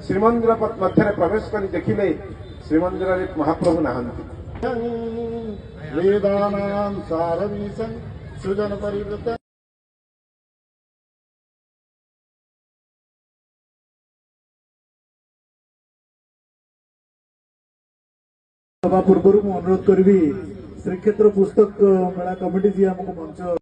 श्रीमंदिर मध्य प्रवेश कर देखिले श्रीमंदिर महाप्रभु नहांती। वेदानां सारमीशं सृजन परिवृत सभा पूर्व अनुरोध करी श्रीक्षेत्र पुस्तक मेला कमिटी जी आमको मंच